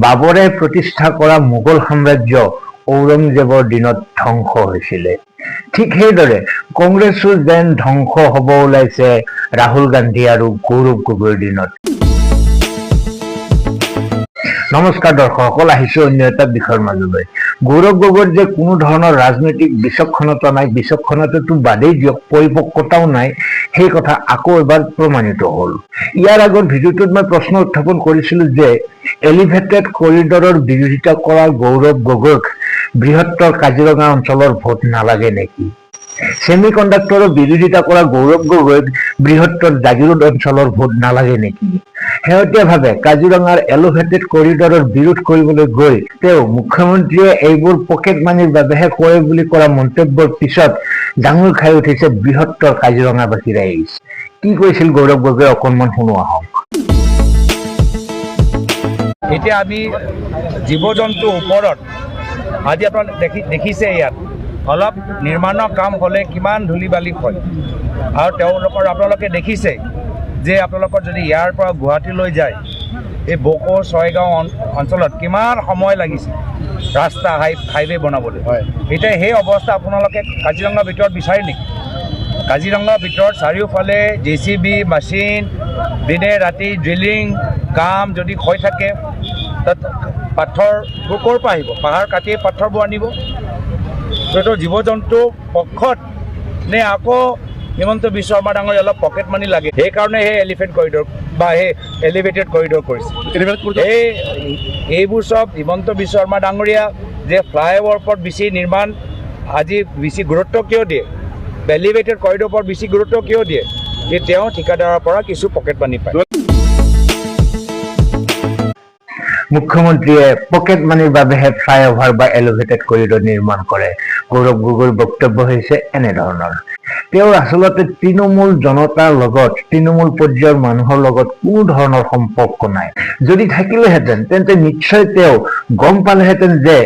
বাবৰে প্ৰতিষ্ঠা কৰা মোগল সাম্ৰাজ্য ঔৰংজেবৰ দিনত ধ্বংস হৈছিলে। ঠিক সেইদৰে কংগ্ৰেছো যেন ধ্বংস হ'ব ওলাইছে ৰাহুল গান্ধী আৰু গৌৰৱ গগৈৰ দিনত। নমস্কাৰ দৰ্শকসকল, আহিছো অন্য এটা বিষয়ৰ মাজলৈ। গৌৰৱ গগৈৰ যে কোনো ধৰণৰ ৰাজনৈতিক বিচক্ষণতা নাই, বিচক্ষণতাটো বাদেই দিয়ক, পৰিপক্কতাও নাই, সেই কথা আকৌ এবাৰ প্ৰমাণিত হ'ল। ইয়াৰ আগৰ ভিডিঅ'টোত মই প্ৰশ্ন উত্থাপন কৰিছিলো যে এলিভেটেড কৰিডৰৰ বিৰোধিতা কৰা গৌৰৱ গগৈক বৃহত্তৰ কাজিৰঙা অঞ্চলৰ ভোট নালাগে নেকি? ছেমি কণ্ডাক্টৰৰ বিৰোধিতা কৰা গৌৰৱ গগৈক বৃহত্তৰ জাগিৰোড অঞ্চলৰ ভোট নালাগে নেকি? শেহতীয়াভাৱে কাজিৰঙাৰ এলিভেটেড কৰিডৰৰ বিৰোধ কৰিবলৈ গৈ তেওঁ মুখ্যমন্ত্ৰীয়ে এইবোৰ পকেট মানিৰ বাবেহে কৰে বুলি কৰা মন্তব্যৰ পিছত ডাঙৰ খাই উঠিছে বৃহত্তৰ কাজিৰঙাবাসী ৰাইজ। কি কৈছিল গৌৰৱ গগৈয়ে অকণমান শুনো আহক। এতিয়া আমি জীৱ জন্তুৰ ওপৰত আজি আপোনালোকে দেখিছে, ইয়াত অলপ নিৰ্মাণৰ কাম হ'লে কিমান ধূলি বালি হয়, আৰু তেওঁলোকৰ আপোনালোকে দেখিছে যে আপোনালোকৰ যদি ইয়াৰ পৰা গুৱাহাটীলৈ যায়, এই বকো ছয়গাঁও অঞ্চলত কিমান সময় লাগিছে ৰাস্তা হাইৱে বনাবলৈ। এতিয়া সেই অৱস্থা আপোনালোকে কাজিৰঙাৰ ভিতৰত বিচাৰে নেকি? কাজিৰঙাৰ ভিতৰত চাৰিওফালে JCB মেচিন, দিনে ৰাতি ড্ৰিলিং কাম যদি হৈ থাকে, তাত পাথৰবোৰ ক'ৰ পৰা আহিব? পাহাৰ কাটি পাথৰবোৰ আনিব। সেইটো জীৱ জন্তু পক্ষত নে আকৌ হিমন্ত বিশ্ব শৰ্মা ডাঙৰীয়া অলপ পকেট মানি লাগে, সেইকাৰণে সেই এলিফেণ্ট কৰিডৰ বা সেই এলিভেটেড কৰিডৰ কৰিছে। এইবোৰ চব হিমন্ত বিশ্ব শৰ্মা ডাঙৰীয়া যে ফ্লাইঅভাৰৰ ওপৰত বেছি নিৰ্মাণ আজি বেছি গুৰুত্ব কিয় দিয়ে, এলিভেটেড কৰিডৰৰ ওপৰত বেছি গুৰুত্ব কিয় দিয়ে? যে তেওঁ ঠিকাদাৰৰ পৰা কিছু পকেট মানি পায়। মুখ্যমন্ত্ৰীয়ে পকেট মানিৰ বাবেহে ফ্লাইঅভাৰ বা এলিভেটেড কৰিডৰ নিৰ্মাণ কৰে। গৌৰৱ গগৈৰ বক্তব্য হৈছে এনেধৰণৰ। তেওঁৰ আচলতে তৃণমূল জনতাৰ লগত, তৃণমূল পৰ্যায়ৰ মানুহৰ লগত কোনো ধৰণৰ সম্পৰ্ক নাই। যদি থাকিলেহেঁতেন তেন্তে নিশ্চয় তেওঁ গম পালেহেঁতেন যে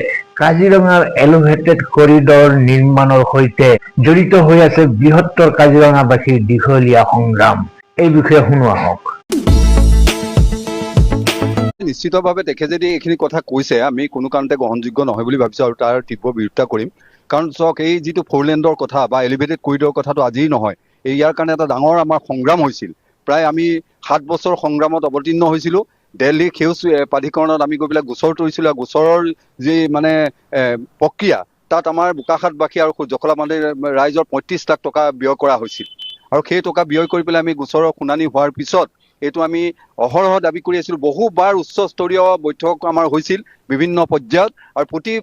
কাজিৰঙাৰ এলিভেটেড কৰিডৰ নিৰ্মাণৰ সৈতে জড়িত হৈ আছে বৃহত্তৰ কাজিৰঙাবাসীৰ দীঘলীয়া সংগ্ৰাম। এই বিষয়ে শুনো আহক। নিশ্চিতভাৱে তেখেতে যদি এইখিনি কথা কৈছে, আমি কোনো কাৰণতে গ্ৰহণযোগ্য নহয় বুলি ভাবিছোঁ আৰু তাৰ তীব্ৰ বিৰোধিতা কৰিম। কাৰণ চাওক, এই যিটো ফ'ৰলেণ্ডৰ কথা বা এলিভেটেড কৰিডৰ কথাটো আজিৰ নহয়, ইয়াৰ কাৰণে এটা ডাঙৰ আমাৰ সংগ্ৰাম হৈছিল। প্ৰায় আমি 7 বছৰ সংগ্ৰামত অৱতীৰ্ণ হৈছিলোঁ। দিল্লীৰ সেউজ প্ৰাধিকৰণত আমি গৈ পেলাই গোচৰ তৰিছিলোঁ। গোচৰৰ যি মানে প্ৰক্ৰিয়া, তাত আমাৰ বোকাখাতবাসী আৰু জখলাবান্ধি ৰাইজৰ 35 লাখ টকা ব্যয় কৰা হৈছিল। আৰু সেই টকা ব্যয় কৰি পেলাই আমি গোচৰৰ শুনানি হোৱাৰ পিছত এইটো আমি অহৰহ দাবী কৰি আছিলোঁ। বহুবাৰ উচ্চস্তৰীয় বৈঠক আমাৰ হৈছিল বিভিন্ন পৰ্যায়ত, আৰু প্ৰতি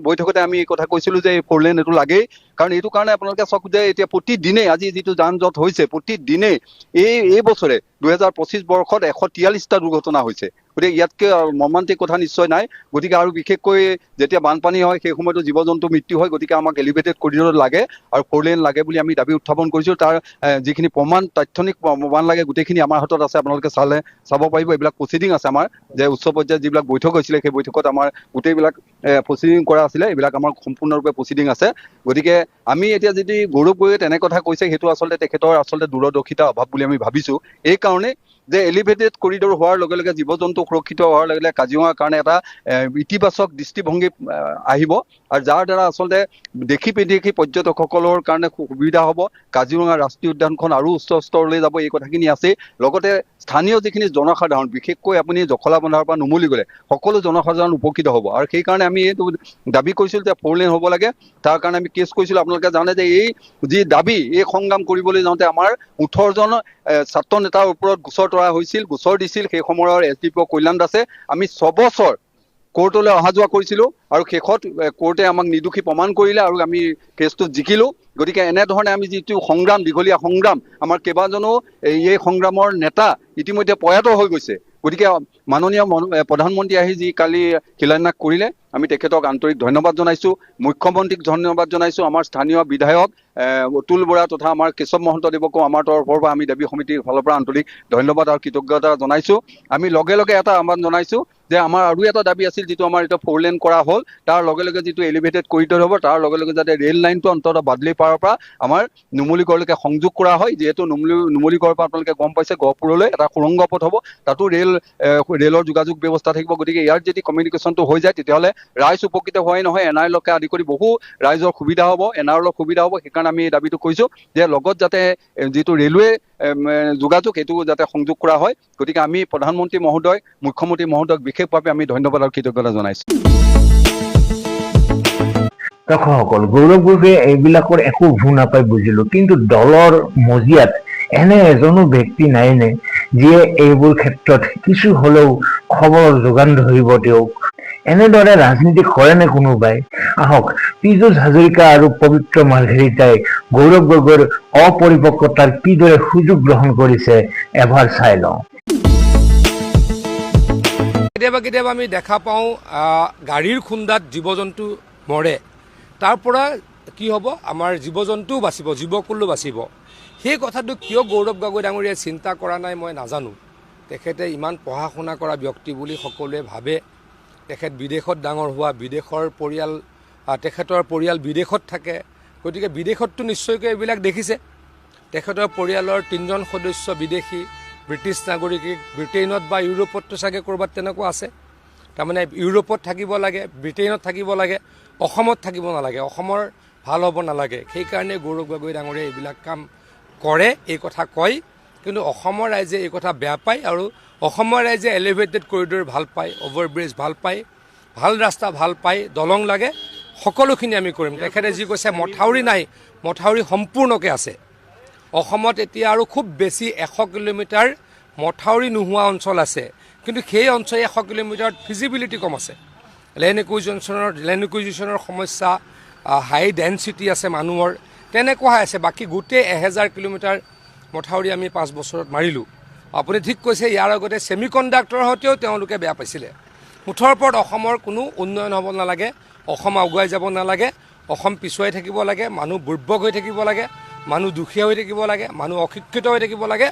বৈঠকতে আমি এই কথা কৈছিলোঁ যে এই ফ'ৰলেন এইটো লাগেই। কাৰণ এইটো কাৰণে আপোনালোকে চাওক যে এতিয়া প্ৰতিদিনেই আজি যিটো যান জঁট হৈছে, প্ৰতিদিনেই এই বছৰে 2025 বৰ্ষত 143টা দুৰ্ঘটনা হৈছে। গতিকে ইয়াতকৈ মৰ্মান্তিক কথা নিশ্চয় নাই। গতিকে আৰু বিশেষকৈ যেতিয়া বানপানী হয় সেই সময়তো জীৱ জন্তু মৃত্যু হয়। গতিকে আমাক এলিভেটেড কৰিডৰ লাগে আৰু ফ'ৰলেন লাগে বুলি আমি দাবী উত্থাপন কৰিছোঁ। তাৰ যিখিনি প্ৰমাণ, তাৎক্ষণিক প্ৰমাণ লাগে, গোটেইখিনি আমাৰ হাতত আছে। আপোনালোকে চাব পাৰিব, এইবিলাক প্ৰচিডিং আছে আমাৰ, যে উচ্চ পৰ্যায়ত যিবিলাক বৈঠক হৈছিলে সেই বৈঠকত আমাৰ গোটেইবিলাক প্ৰচিডিং কৰা আছিলে। এইবিলাক আমাৰ সম্পূৰ্ণৰূপে প্ৰচিডিং আছে। গতিকে আমি এতিয়া যদি গৌৰৱ গগৈয়ে তেনে কথা কৈছে, সেইটো আচলতে তেখেতৰ দূৰদৰ্শিতাৰ অভাৱ বুলি আমি ভাবিছোঁ। এইকাৰণে যে এলিভেটেড কৰিডৰ হোৱাৰ লগে লগে জীৱ জন্তু সুৰক্ষিত হোৱাৰ লগে লগে কাজিৰঙাৰ কাৰণে এটা ইতিবাচক দৃষ্টিভংগী আহিব, আৰু যাৰ দ্বাৰা আচলতে দেশী বিদেশী পৰ্যটকসকলৰ কাৰণে সুবিধা হ'ব। কাজিৰঙা ৰাষ্ট্ৰীয় উদ্যানখন আৰু উচ্চ স্তৰলৈ যাব, এই কথাখিনি আছে। লগতে স্থানীয় যিখিনি জনসাধাৰণ, বিশেষকৈ আপুনি জখলাবন্ধাৰ পৰা নুমলী গ'লে সকলো জনসাধাৰণ উপকৃত হ'ব। আৰু সেইকাৰণে আমি এইটো দাবী কৰিছিলোঁ যে ফ'ৰলেন হ'ব লাগে। তাৰ কাৰণে আমি কেছ কৰিছিলোঁ। আপোনালোকে জানে যে এই যি দাবী, এই সংগ্ৰাম কৰিবলৈ যাওঁতে আমাৰ 18জন ছাত্ৰ নেতাৰ ওপৰত গোচৰ তৰা হৈছিল, গোচৰ দিছিল সেই সময়ৰ SDPO কল্যাণ দাসে। আমি 6 বছৰ কোৰ্টলৈ অহা যোৱা কৰিছিলোঁ, আৰু শেষত কোৰ্টে আমাক নিৰ্দোষী প্ৰমাণ কৰিলে আৰু আমি কেছটো জিকিলোঁ। গতিকে এনেধৰণে আমি যিটো সংগ্ৰাম, দীঘলীয়া সংগ্ৰাম, আমাৰ কেইবাজনো এই সংগ্ৰামৰ নেতা ইতিমধ্যে প্ৰয়াত হৈ গৈছে। গতিকে মাননীয় প্ৰধানমন্ত্ৰী আহি যি কালি শিলান্যাস কৰিলে, আমি তেখেতক আন্তৰিক ধন্যবাদ জনাইছোঁ। মুখ্যমন্ত্ৰীক ধন্যবাদ জনাইছোঁ। আমাৰ স্থানীয় বিধায়ক অতুল বৰা তথা আমাৰ কেশৱ মহন্তদেৱকো আমাৰ তৰফৰ পৰা আমি দাবী সমিতিৰ ফালৰ পৰা আন্তৰিক ধন্যবাদ আৰু কৃতজ্ঞতা জনাইছোঁ। আমি লগে লগে এটা আহ্বান জনাইছোঁ যে আমাৰ আৰু এটা দাবী আছিল যিটো আমাৰ এতিয়া 4 লেন কৰা হ'ল তাৰ লগে লগে যিটো এলিভেটেড কৰিডৰ হ'ব তাৰ লগে লগে যাতে ৰেল লাইনটো অন্তত বাদলিপাৰাৰ পৰা আমাৰ নুমলীগড়লৈকে সংযোগ কৰা হয় যিহেতু নুমলীগড়ৰ পৰা আপোনালোকে গম পাইছে গহপুৰলৈ এটা সুৰংগ পথ হ'ব তাতো ৰেলৰ যোগাযোগ ব্যৱস্থা থাকিব গতিকে ইয়াৰ যদি কমিউনিকেশ্যনটো হৈ যায় তেতিয়াহ'লে ৰাইজ উপকৃত হোৱাই নহয় এনআইএলকে আদি কৰি বহু ৰাইজৰ সুবিধা হ'ব এনআইএলৰ সুবিধা হ'ব সেইকাৰণে আমি এই দাবীটো কৈছোঁ যে লগত যাতে যিটো ৰেলৱে যোগাযোগ সেইটো যাতে সংযোগ কৰা হয় গতিকে আমি প্ৰধানমন্ত্ৰী মহোদয় মুখ্যমন্ত্ৰী মহোদয়ক বিশেষভাৱে আমি ধন্যবাদ আৰু কৃতজ্ঞতা জনাইছোঁ দৰ্শকসকল গৌৰৱ গগৈয়ে এইবিলাকৰ একো ভু নাপাই বুজিলো কিন্তু দলৰ মজিয়াত এনে এজনো ব্যক্তি নাইনে যিয়ে এইবোৰ ক্ষেত্ৰত কিছু হলেও খবৰ যোগান ধৰিব তেওঁক এনেদৰে ৰাজনীতি কৰেনে কোনোবাই আহক পীযুষ হাজৰিকা আৰু পবিত্ৰ মাৰ্ঘেৰিটাই গৌৰৱ গগৈৰ অপৰিপক্কতাৰ কিদৰে সুযোগ গ্ৰহণ কৰিছে এবাৰ চাই লওঁ কেতিয়াবা আমি দেখা পাওঁ গাড়ীৰ খুন্দাত জীৱ জন্তু মৰে তাৰ পৰা কি হ'ব আমাৰ জীৱ জন্তুও বাচিব জীৱকুলো বাচিব সেই কথাটো কিয় গৌৰৱ গগৈ ডাঙৰীয়াই চিন্তা কৰা নাই মই নাজানো তেখেতে ইমান পঢ়া শুনা কৰা ব্যক্তি বুলি সকলোৱে ভাবে তেখেত বিদেশত ডাঙৰ হোৱা বিদেশৰ পৰিয়াল তেখেতৰ পৰিয়াল বিদেশত থাকে গতিকে বিদেশততো নিশ্চয়কৈ এইবিলাক দেখিছে তেখেতৰ পৰিয়ালৰ 3জন সদস্য বিদেশী ব্ৰিটিছ নাগৰিক ব্ৰিটেইনত বা ইউৰোপতো চাগে ক'ৰবাত তেনেকুৱা আছে তাৰমানে ইউৰোপত থাকিব লাগে ব্ৰিটেইনত থাকিব লাগে অসমত থাকিব নালাগে অসমৰ ভাল হ'ব নালাগে সেইকাৰণে গৌৰৱ গগৈ ডাঙৰীয়াই এইবিলাক কাম কৰে এই কথা কয় কিন্তু অসমৰ ৰাইজে এই কথা বেয়া পায় আৰু অসমৰ ৰাইজে এলিভেটেড কৰিডৰ ভাল পায় অভাৰব্ৰিজ ভাল পায় ভাল ৰাস্তা ভাল পায় দলং লাগে সকলোখিনি আমি কৰিম তেখেতে যি কৈছে মথাউৰি নাই মথাউৰি সম্পূৰ্ণকৈ আছে অসমত এতিয়া আৰু খুব বেছি 100 কিলোমিটাৰ মথাউৰি নোহোৱা অঞ্চল আছে কিন্তু সেই অঞ্চল 100 কিলোমিটাৰত ফিজিবিলিটি কম আছে লেণ্ড একুইজিশ্যনৰ সমস্যা হাই ডেন্সিটি আছে মানুহৰ তেনেকুৱা আছে বাকী গোটেই 1000 কিলোমিটাৰ মথাউৰি আমি 5 বছৰত মাৰিলোঁ আপুনি ঠিক কৈছে ইয়াৰ আগতে ছেমিকণ্ডাক্টৰৰ সৈতেও তেওঁলোকে বেয়া পাইছিলে মুঠৰ ওপৰত অসমৰ কোনো উন্নয়ন হ'ব নালাগে অসম আগুৱাই যাব নালাগে অসম পিছুৱাই থাকিব লাগে মানুহ বুৰ্বক হৈ থাকিব লাগে মানুহ দুখীয়া হৈ থাকিব লাগে মানুহ অশিক্ষিত হৈ থাকিব লাগে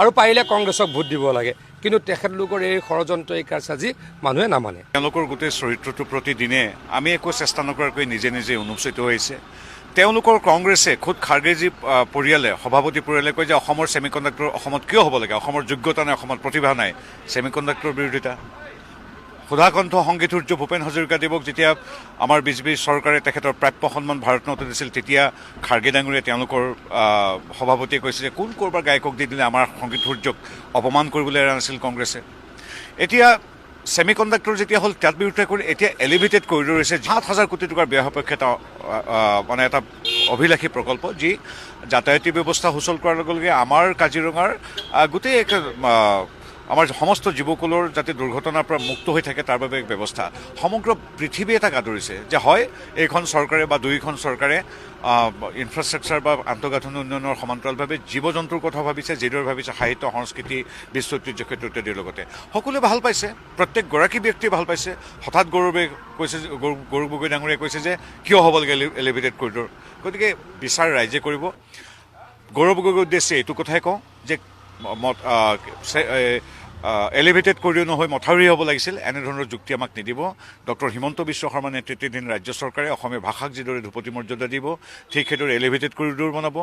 আৰু পাৰিলে কংগ্ৰেছক ভোট দিব লাগে কিন্তু তেখেতলোকৰ এই ষড়যন্ত্ৰ এই কাৰসাজি মানুহে নামানে তেওঁলোকৰ গোটেই চৰিত্ৰটোৰ প্ৰতিদিনে আমি একো চেষ্টা নকৰাকৈ নিজে নিজে অনুষ্ঠিত হৈছে তেওঁলোকৰ কংগ্ৰেছে খুদ খাৰ্গেজী পৰিয়ালে সভাপতি পৰিয়ালে কয় যে অসমৰ ছেমিকণ্ডাক্টৰ অসমত কিয় হ'ব লাগে অসমৰ যোগ্যতা নাই অসমত প্ৰতিভা নাই ছেমিকণ্ডাক্টৰৰ বিৰোধিতা সুধাকণ্ঠ সংগীত সূৰ্য ভূপেন হাজৰিকাদেৱক যেতিয়া আমাৰ বিজেপি চৰকাৰে তেখেতৰ প্ৰাপ্য সন্মান ভাৰত ৰত্ন দিছিল তেতিয়া খাৰ্গে ডাঙৰীয়াই তেওঁলোকৰ সভাপতিয়ে কৈছে যে কোন ক'ৰবাৰ গায়কক দি দিলে আমাৰ সংগীত সূৰ্যক অপমান কৰিবলৈ এৰা নাছিল কংগ্ৰেছে এতিয়া ছেমিকণ্ডাক্টৰ যেতিয়া হ'ল তাত বিৰোধিতা কৰি এতিয়া এলিভেটেড কৰিডৰ হৈছে ৭,০০০ কোটি টকাৰ ব্যয় সাপেক্ষে এটা মানে এটা অভিলাষী প্ৰকল্প যি যাতায়াতী ব্যৱস্থা সুচল কৰাৰ লগে লগে আমাৰ কাজিৰঙাৰ গোটেই আমাৰ সমস্ত জীৱকুলৰ যাতে দুৰ্ঘটনাৰ পৰা মুক্ত হৈ থাকে তাৰ বাবে এক ব্যৱস্থা সমগ্ৰ পৃথিৱী এটাক আদৰিছে যে হয় এইখন চৰকাৰে বা দুইখন চৰকাৰে ইনফ্ৰাষ্ট্ৰাকচাৰ বা আন্তঃগাঁথনি উন্নয়নৰ সমান্তৰালভাৱে জীৱ জন্তুৰ কথা ভাবিছে যিদৰে ভাবিছে সাহিত্য সংস্কৃতি বিশ্ব ঐতিহ্য ক্ষেত্ৰ ইত্যাদিৰ লগতে সকলোৱে ভাল পাইছে প্ৰত্যেকগৰাকী ব্যক্তিয়ে ভাল পাইছে হঠাৎ গৌৰৱ গগৈ ডাঙৰীয়াই কৈছে যে কিয় হ'ব লাগে এলিভেটেড কৰিডৰ গতিকে বিচাৰ ৰাইজে কৰিব গৌৰৱ গগৈৰ উদ্দেশ্যে এইটো কথাই কওঁ যে এলিভেটেড কৰিও নহয় মথাউৰি হ'ব লাগিছিল এনেধৰণৰ যুক্তি আমাক নিদিব ডক্টৰ হিমন্ত বিশ্ব শৰ্মা নেতৃত্বাধীন ৰাজ্য চৰকাৰে অসমীয়া ভাষাক যিদৰে ধ্ৰুপদী মৰ্যাদা দিব ঠিক সেইদৰে এলিভেটেড কৰিডৰ বনাব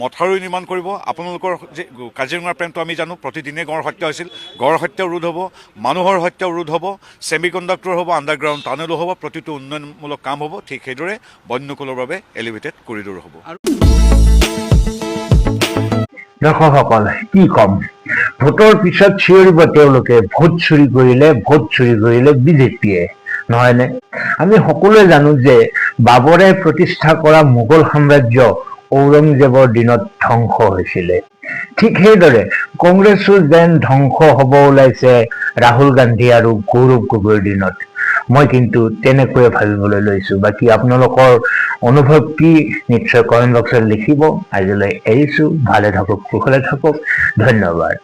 মথাউৰি নিৰ্মাণ কৰিব আপোনালোকৰ যে কাজিৰঙাৰ প্ৰেমটো আমি জানো প্ৰতিদিনে গড় হত্যা হৈছিল গড় হত্যাও ৰোধ হ'ব মানুহৰ হত্যাও ৰোধ হ'ব ছেমিকণ্ডাক্টৰ হ'ব আণ্ডাৰগ্ৰাউণ্ড টানেলো হ'ব প্ৰতিটো উন্নয়নমূলক কাম হ'ব ঠিক সেইদৰে বন্যকুলৰ বাবে এলিভেটেড কৰিডৰ হ'ব দৰ্শকসকল কি কম ভোটৰ পিছত চিঞৰিব তেওঁলোকে ভোট চুৰি কৰিলে বিজেপিয়ে নহয়নে আমি সকলোৱে জানো যে বাবৰে প্ৰতিষ্ঠা কৰা মোগল সাম্ৰাজ্য ঔৰংজেবৰ দিনত ধ্বংস হৈছিলে ঠিক সেইদৰে কংগ্ৰেছো যেন ধ্বংস হ'ব ওলাইছে ৰাহুল গান্ধী আৰু গৌৰৱ গগৈৰ দিনত মই কিন্তু তেনেকৈয়ে ভাবিবলৈ লৈছো বাকী আপোনালোকৰ অনুভৱ কি নিশ্চয় কমেণ্ট বক্সত লিখিব আজিলৈ এৰিছো ভালে থাকক কুশলে থাকক ধন্যবাদ